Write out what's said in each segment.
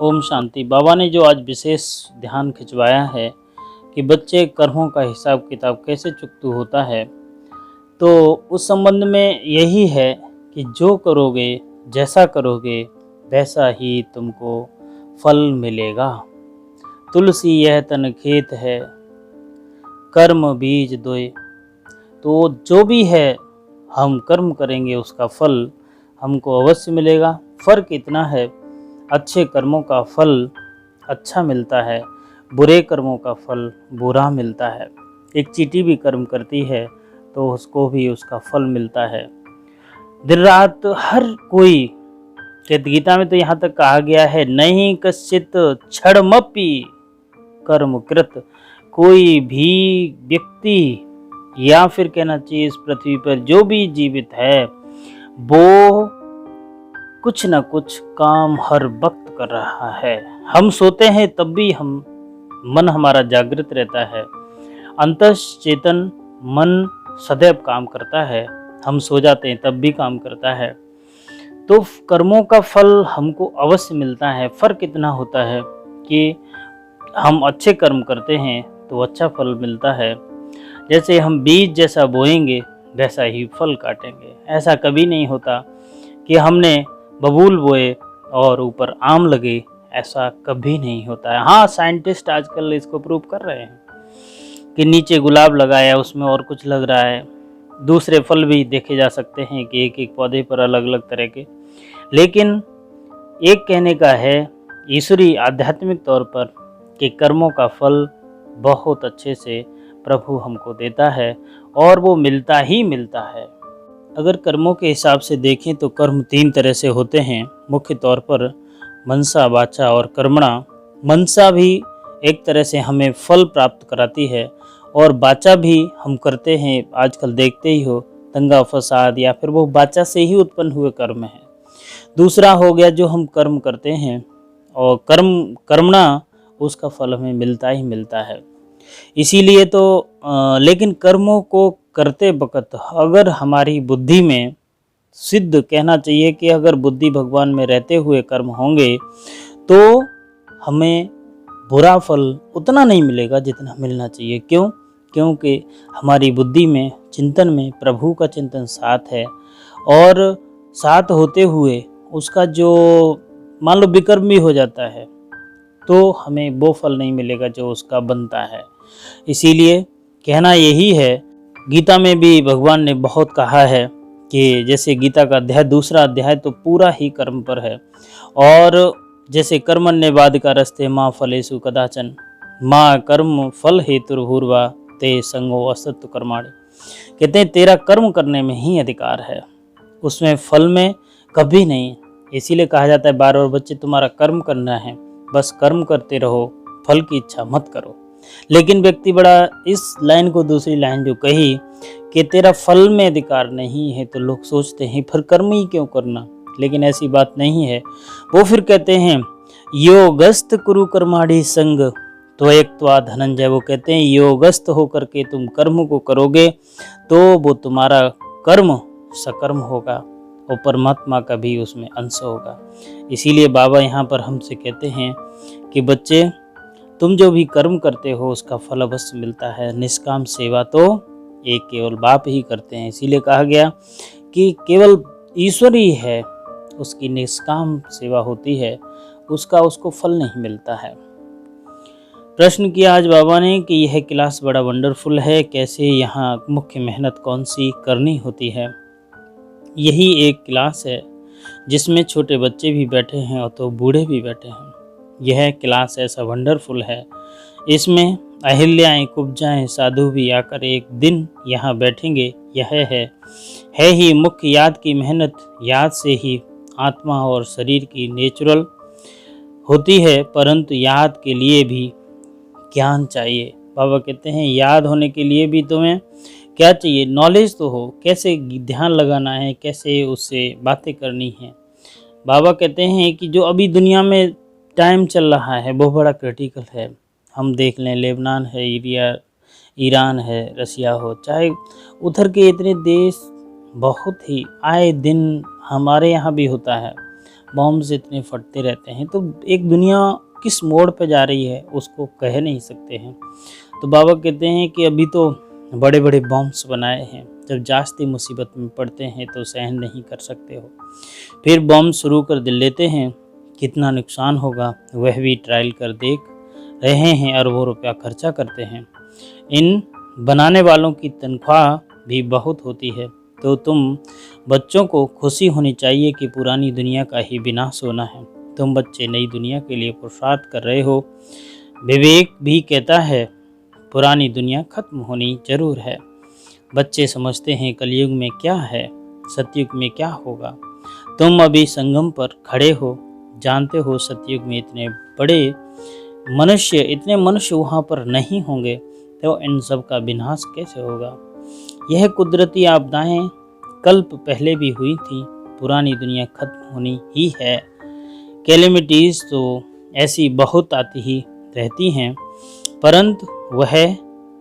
ओम शांति। बाबा ने जो आज विशेष ध्यान खिंचवाया है कि बच्चे कर्मों का हिसाब किताब कैसे चुकता होता है, तो उस संबंध में यही है कि जो करोगे, जैसा करोगे वैसा ही तुमको फल मिलेगा। तुलसी यह तन खेत है, कर्म बीज दोए। तो जो भी है हम कर्म करेंगे उसका फल हमको अवश्य मिलेगा। फर्क इतना है, अच्छे कर्मों का फल अच्छा मिलता है, बुरे कर्मों का फल बुरा मिलता है। एक चींटी भी कर्म करती है तो उसको भी उसका फल मिलता है। दिन रात हर कोई, गीता में तो यहाँ तक कहा गया है, नहीं कश्चित क्षणमपि कर्म कृत। कोई भी व्यक्ति या फिर कहना चाहिए इस पृथ्वी पर जो भी जीवित है वो कुछ न कुछ काम हर वक्त कर रहा है। हम सोते हैं तब भी मन हमारा जागृत रहता है। अंतश्चेतन मन सदैव काम करता है। हम सो जाते हैं तब भी काम करता है। तो कर्मों का फल हमको अवश्य मिलता है। फर्क इतना होता है कि हम अच्छे कर्म करते हैं तो अच्छा फल मिलता है। जैसे हम बीज जैसा बोएंगे वैसा ही फल काटेंगे। ऐसा कभी नहीं होता कि हमने बबूल बोए और ऊपर आम लगे, ऐसा कभी नहीं होता है। हाँ, साइंटिस्ट आजकल इसको प्रूव कर रहे हैं कि नीचे गुलाब लगाया उसमें और कुछ लग रहा है। दूसरे फल भी देखे जा सकते हैं कि एक एक पौधे पर अलग अलग तरह के। लेकिन एक कहने का है ईश्वरी आध्यात्मिक तौर पर कि कर्मों का फल बहुत अच्छे से प्रभु हमको देता है और वो मिलता ही मिलता है। अगर कर्मों के हिसाब से देखें तो कर्म 3 तरह से होते हैं मुख्य तौर पर, मनसा, वाचा और कर्मणा। मनसा भी एक तरह से हमें फल प्राप्त कराती है और वाचा भी हम करते हैं, आजकल देखते ही हो, दंगा फसाद या फिर वो वाचा से ही उत्पन्न हुए कर्म है। दूसरा हो गया जो हम कर्म करते हैं और कर्मणा, उसका फल हमें मिलता ही मिलता है। इसीलिए तो लेकिन कर्मों को करते वक्त अगर हमारी बुद्धि में सिद्ध, कहना चाहिए कि अगर बुद्धि भगवान में रहते हुए कर्म होंगे तो हमें बुरा फल उतना नहीं मिलेगा जितना मिलना चाहिए। क्यों? क्योंकि हमारी बुद्धि में, चिंतन में प्रभु का चिंतन साथ है और साथ होते हुए उसका जो मान लो विकर्म भी हो जाता है तो हमें वो फल नहीं मिलेगा जो उसका बनता है। इसीलिए कहना यही है, गीता में भी भगवान ने बहुत कहा है कि जैसे गीता का अध्याय, दूसरा अध्याय तो पूरा ही कर्म पर है। और जैसे कर्मण्येवाधिका रस्ते माँ फलेषु कदाचन, माँ कर्म फल हेतुर्भूर्वा ते संगो असत्व कर्माणि। कहते हैं तेरा कर्म करने में ही अधिकार है, उसमें फल में कभी नहीं। इसीलिए कहा जाता है बार बार, बच्चे तुम्हारा कर्म करना है, बस कर्म करते रहो, फल की इच्छा मत करो। लेकिन व्यक्ति बड़ा इस लाइन को, दूसरी लाइन जो कही कि तेरा फल में अधिकार नहीं है, तो लोग सोचते हैं फिर कर्म ही क्यों करना। लेकिन ऐसी बात नहीं है। वो फिर कहते हैं योगस्थ कुरु कर्माणि संग त्वयक्त्वा धनंजय। वो कहते हैं योगस्थ होकर के तुम कर्म को करोगे तो वो तुम्हारा कर्म सकर्म होगा और परमात्मा का भी उसमें अंश होगा। इसीलिए बाबा यहाँ पर हमसे कहते हैं कि बच्चे, तुम जो भी कर्म करते हो उसका फल अवश्य मिलता है। निष्काम सेवा तो एक केवल बाप ही करते हैं। इसीलिए कहा गया कि केवल ईश्वर ही है, उसकी निष्काम सेवा होती है, उसको फल नहीं मिलता है। प्रश्न किया आज बाबा ने कि यह क्लास बड़ा वंडरफुल है, कैसे यहाँ मुख्य मेहनत कौन सी करनी होती है। यही एक क्लास है जिसमें छोटे बच्चे भी बैठे हैं और तो बूढ़े भी बैठे हैं। यह क्लास ऐसा वंडरफुल है, इसमें अहिल्याएं, कुब्जाएं, साधु भी आकर एक दिन यहाँ बैठेंगे। यह है ही मुख्य याद की मेहनत। याद से ही आत्मा और शरीर की नेचुरल होती है, परंतु याद के लिए भी ज्ञान चाहिए। बाबा कहते हैं याद होने के लिए भी तुम्हें क्या चाहिए? नॉलेज तो हो, कैसे ध्यान लगाना है, कैसे उससे बातें करनी है। बाबा कहते हैं कि जो अभी दुनिया में टाइम चल रहा है वो बड़ा क्रिटिकल है। हम देख लें, लेबनान है, ईरान है, रसिया हो, चाहे उधर के इतने देश बहुत ही आए दिन हमारे यहाँ भी होता है। बॉम्ब्स इतने फटते रहते हैं, तो एक दुनिया किस मोड़ पे जा रही है उसको कह नहीं सकते हैं। तो बाबा कहते हैं कि अभी तो बड़े बड़े बॉम्ब्स बनाए हैं, जब जास्ती मुसीबत में पड़ते हैं तो सहन नहीं कर सकते हो, फिर बॉम्ब शुरू कर लेते हैं, कितना नुकसान होगा वह भी ट्रायल कर देख रहे हैं, अरबों रुपया खर्चा करते हैं। इन बनाने वालों की तनख्वाह भी बहुत होती है, तो तुम बच्चों को खुशी होनी चाहिए कि पुरानी दुनिया का ही विनाश होना है। तुम बच्चे नई दुनिया के लिए पुरुषार्थ कर रहे हो। विवेक भी कहता है पुरानी दुनिया खत्म होनी जरूर है। बच्चे समझते हैं कलयुग में क्या है, सतयुग में क्या होगा। तुम अभी संगम पर खड़े हो, जानते हो सतयुग में इतने मनुष्य वहाँ पर नहीं होंगे, तो इन सब का विनाश कैसे होगा। यह कुदरती आपदाएं कल्प पहले भी हुई थी, पुरानी दुनिया खत्म होनी ही है। कैलेमिटीज़ तो ऐसी बहुत आती ही रहती हैं, परंतु वह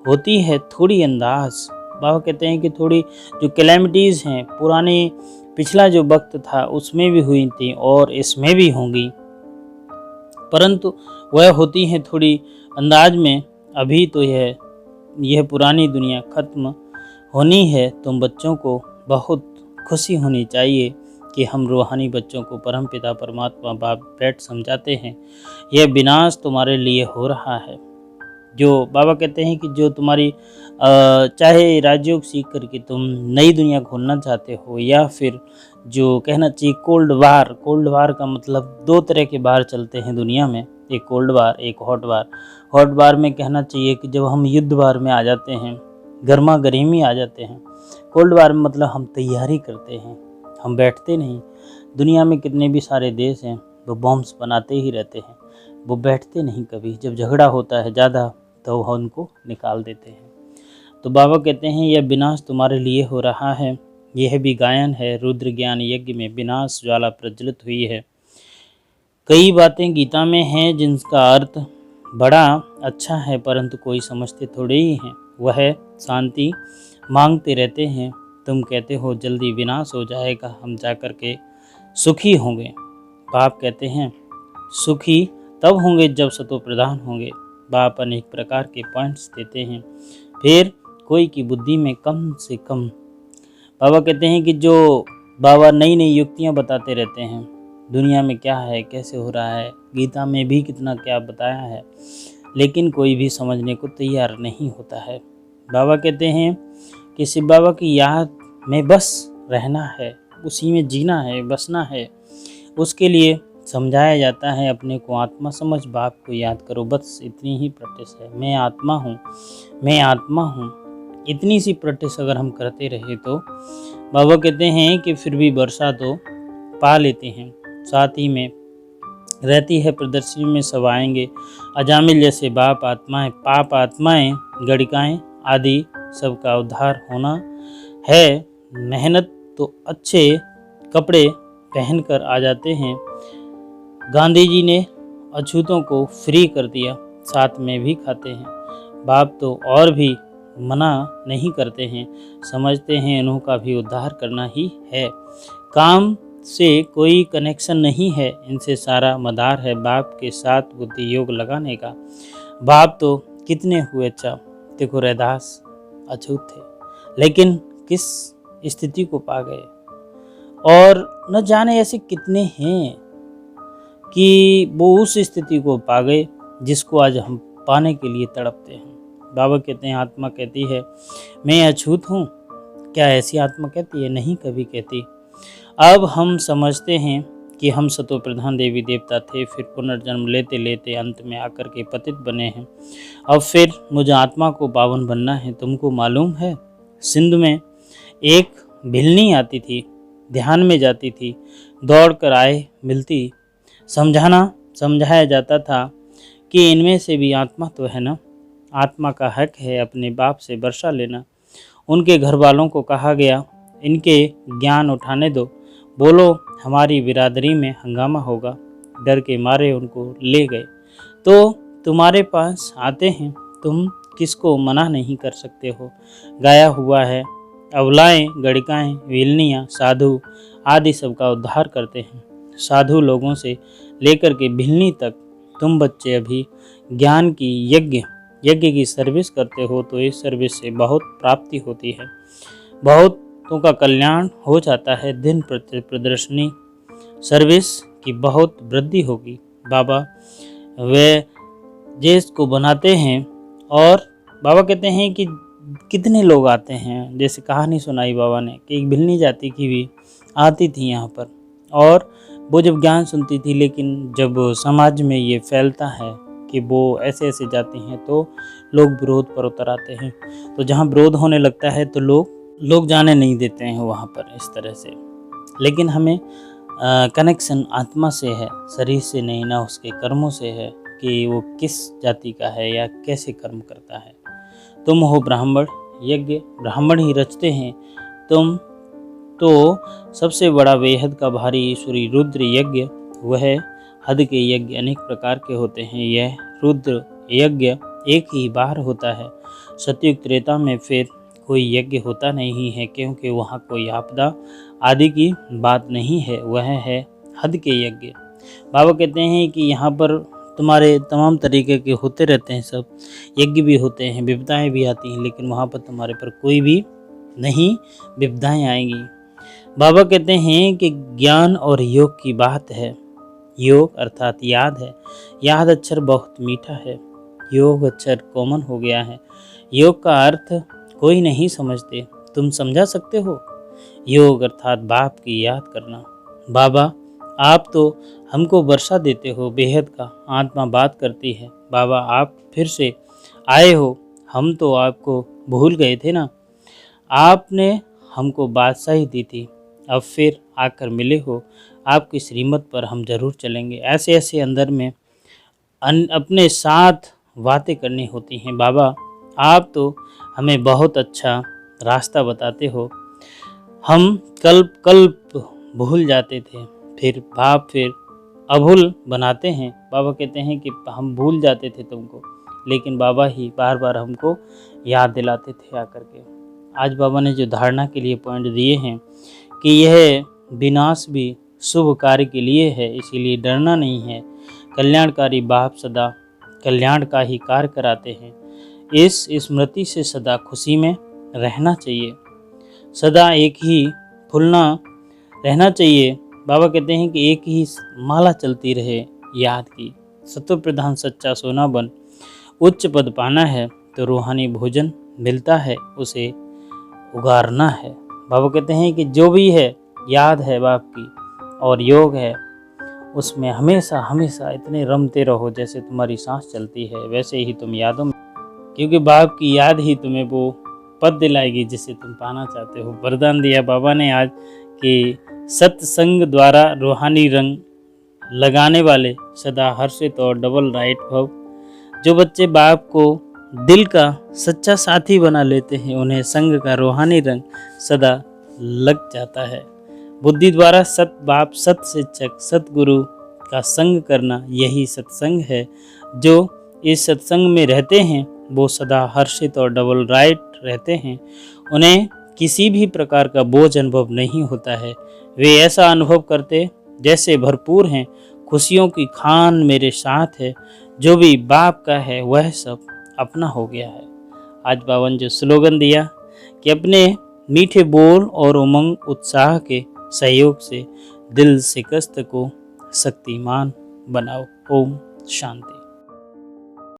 होती है थोड़ी अंदाज। बाबा कहते हैं कि थोड़ी जो कैलेमिटीज़ हैं पुराने पिछला जो वक्त था उसमें भी हुई थी और इसमें भी होंगी, परंतु वह होती हैं थोड़ी अंदाज में। अभी तो यह पुरानी दुनिया खत्म होनी है। तुम बच्चों को बहुत खुशी होनी चाहिए कि हम रूहानी बच्चों को परमपिता परमात्मा बाप बैठ समझाते हैं, यह विनाश तुम्हारे लिए हो रहा है। जो बाबा कहते हैं कि जो तुम्हारी चाहे राजयोग सीख करके तुम नई दुनिया खोलना चाहते हो, या फिर जो कहना चाहिए कोल्ड वार का मतलब दो तरह के बार चलते हैं दुनिया में, एक कोल्ड वार एक हॉट वार। हॉट वार में कहना चाहिए कि जब हम युद्ध वार में आ जाते हैं, गर्मा गर्मी आ जाते हैं। कोल्ड वार में मतलब हम तैयारी करते हैं, हम बैठते नहीं। दुनिया में कितने भी सारे देश हैं वो बॉम्ब्स बनाते ही रहते हैं, वो बैठते नहीं कभी। जब झगड़ा होता है ज़्यादा तो वह उनको निकाल देते हैं। तो बाबा कहते हैं यह विनाश तुम्हारे लिए हो रहा है। यह भी गायन है, रुद्र ज्ञान यज्ञ में विनाश ज्वाला प्रज्वलित हुई है। कई बातें गीता में हैं जिनका अर्थ बड़ा अच्छा है, परंतु कोई समझते थोड़े ही हैं। वह शांति मांगते रहते हैं। तुम कहते हो जल्दी विनाश हो जाएगा, हम जाकर के सुखी होंगे। बाप कहते हैं सुखी तब होंगे जब सतो प्रधान होंगे। बाप अनेक प्रकार के पॉइंट्स देते हैं, फिर कोई की बुद्धि में कम से कम। बाबा कहते हैं कि जो बाबा नई नई युक्तियाँ बताते रहते हैं, दुनिया में क्या है कैसे हो रहा है, गीता में भी कितना क्या बताया है, लेकिन कोई भी समझने को तैयार नहीं होता है। बाबा कहते हैं कि शिव बाबा की याद में बस रहना है, उसी में जीना है, बसना है। उसके लिए समझाया जाता है अपने को आत्मा समझ, बाप को याद करो, बस इतनी ही प्रैक्टिस है। मैं आत्मा हूँ, मैं आत्मा हूँ। इतनी सी प्रैक्टिस अगर हम करते रहे तो बाबा कहते हैं कि फिर भी वर्षा तो पा लेते हैं। साथ ही में रहती है प्रदर्शनी में सब आएंगे अजामिल जैसे बाप आत्माएं, पाप आत्माएं, गणिकाएं आदि सबका उद्धार होना है। मेहनत तो अच्छे कपड़े पहनकर आ जाते हैं। गांधी जी ने अछूतों को फ्री कर दिया, साथ में भी खाते हैं। बाप तो और भी मना नहीं करते हैं, समझते हैं इन्हों का भी उद्धार करना ही है। काम से कोई कनेक्शन नहीं है, इनसे सारा मदार है बाप के साथ बुद्धि योग लगाने का। बाप तो कितने हुए अच्छा, देखो रैदास अछूत थे, लेकिन किस स्थिति को पा गए, और न जाने ऐसे कितने हैं कि वो उस स्थिति को पा गए जिसको आज हम पाने के लिए तड़पते हैं। बाबा कहते हैं आत्मा कहती है मैं अछूत हूँ, क्या ऐसी आत्मा कहती है? नहीं कभी कहती। अब हम समझते हैं कि हम सतो प्रधान देवी देवता थे, फिर पुनर्जन्म लेते लेते अंत में आकर के पतित बने हैं। अब फिर मुझे आत्मा को पावन बनना है। तुमको मालूम है सिंध में एक भिलनी आती थी, ध्यान में जाती थी, दौड़ कर आए मिलती, समझाया जाता था कि इनमें से भी आत्मा तो है ना, आत्मा का हक है अपने बाप से वर्षा लेना। उनके घर वालों को कहा गया इनके ज्ञान उठाने दो, बोलो हमारी बिरादरी में हंगामा होगा। डर के मारे उनको ले गए। तो तुम्हारे पास आते हैं, तुम किसको मना नहीं कर सकते हो। गाया हुआ है अवलाएं, गणिकाएं, विलनियाँ, साधु आदि सबका उद्धार करते हैं। साधु लोगों से लेकर के भिलनी तक तुम बच्चे अभी ज्ञान की यज्ञ की सर्विस करते हो, तो इस सर्विस से बहुत प्राप्ति होती है, बहुतों का कल्याण हो जाता है। दिन प्रदर्शनी सर्विस की बहुत वृद्धि होगी। बाबा वे देश को बनाते हैं और बाबा कहते हैं कि कितने लोग आते हैं। जैसे कहानी सुनाई बाबा ने कि एक भिलनी जाति की भी आती थी यहाँ पर, और वो जब ज्ञान सुनती थी, लेकिन जब समाज में ये फैलता है कि वो ऐसे ऐसे जाती हैं तो लोग विरोध पर उतर आते हैं। तो जहाँ विरोध होने लगता है तो लोग जाने नहीं देते हैं वहाँ पर इस तरह से। लेकिन हमें कनेक्शन आत्मा से है, शरीर से नहीं, ना उसके कर्मों से है कि वो किस जाति का है या कैसे कर्म करता है। तुम हो ब्राह्मण, यज्ञ ब्राह्मण ही रचते हैं। तुम तो सबसे बड़ा बेहद का भारी ईश्वरी रुद्र यज्ञ, वह हद के यज्ञ अनेक प्रकार के होते हैं। यह रुद्र यज्ञ एक ही बार होता है। सतयुग त्रेता में फिर कोई यज्ञ होता नहीं है, क्योंकि वहाँ कोई आपदा आदि की बात नहीं है, वह है हद के यज्ञ। बाबा कहते हैं कि यहाँ पर तुम्हारे तमाम तरीके के होते रहते हैं, सब यज्ञ भी होते हैं, विपदाएं भी आती हैं, लेकिन वहाँ पर तुम्हारे पर कोई भी नहीं विपदाएं आएंगी। बाबा कहते हैं कि ज्ञान और योग की बात है। योग अर्थात याद है। याद अक्षर बहुत मीठा है, योग अक्षर कॉमन हो गया है। योग का अर्थ कोई नहीं समझते, तुम समझा सकते हो। योग अर्थात बाप की याद करना। बाबा आप तो हमको वर्षा देते हो बेहद का, आत्मा बात करती है। बाबा आप फिर से आए हो, हम तो आपको भूल गए थे ना। आपने हमको बादशाही दी थी, अब फिर आकर मिले हो। आपकी श्रीमत पर हम जरूर चलेंगे। ऐसे ऐसे अंदर में अपने साथ बातें करनी होती हैं। बाबा आप तो हमें बहुत अच्छा रास्ता बताते हो। हम कल्प भूल जाते थे, फिर अभूल बनाते हैं। बाबा कहते हैं कि हम भूल जाते थे तुमको, लेकिन बाबा ही बार बार हमको याद दिलाते थे आकर के। आज बाबा ने जो धारणा के लिए पॉइंट दिए हैं कि यह विनाश भी शुभ कार्य के लिए है, इसीलिए डरना नहीं है। कल्याणकारी बाप सदा कल्याण का ही कार्य कराते हैं। इस स्मृति से सदा खुशी में रहना चाहिए, सदा एक ही फूलना रहना चाहिए। बाबा कहते हैं कि एक ही माला चलती रहे याद की। सत्व प्रधान सच्चा सोना बन। उच्च पद पाना है तो रूहानी भोजन मिलता है, उसे उगारना है। बाबा कहते हैं कि जो भी है याद है बाप की और योग है, उसमें हमेशा हमेशा इतने रमते रहो जैसे तुम्हारी सांस चलती है, वैसे ही तुम यादों में, क्योंकि बाप की याद ही तुम्हें वो पद दिलाएगी जिसे तुम पाना चाहते हो। वरदान दिया बाबा ने आज कि सत्संग द्वारा रूहानी रंग लगाने वाले सदा हर्षित और डबल राइट भव। जो बच्चे बाप को दिल का सच्चा साथी बना लेते हैं, उन्हें संग का रूहानी रंग सदा लग जाता है। बुद्धि द्वारा सत बाप, सत शिक्षक, सतगुरु का संग करना, यही सत्संग है। जो इस सत्संग में रहते हैं वो सदा हर्षित और डबल राइट रहते हैं। उन्हें किसी भी प्रकार का बोझ अनुभव नहीं होता है। वे ऐसा अनुभव करते जैसे भरपूर हैं। खुशियों की खान मेरे साथ है, जो भी बाप का है वह सब अपना हो गया है। आज बाबा ने जो स्लोगन दिया कि अपने मीठे बोल और उमंग उत्साह के सहयोग से दिल शिकस्त को शक्तिमान बनाओ। ओम शांति।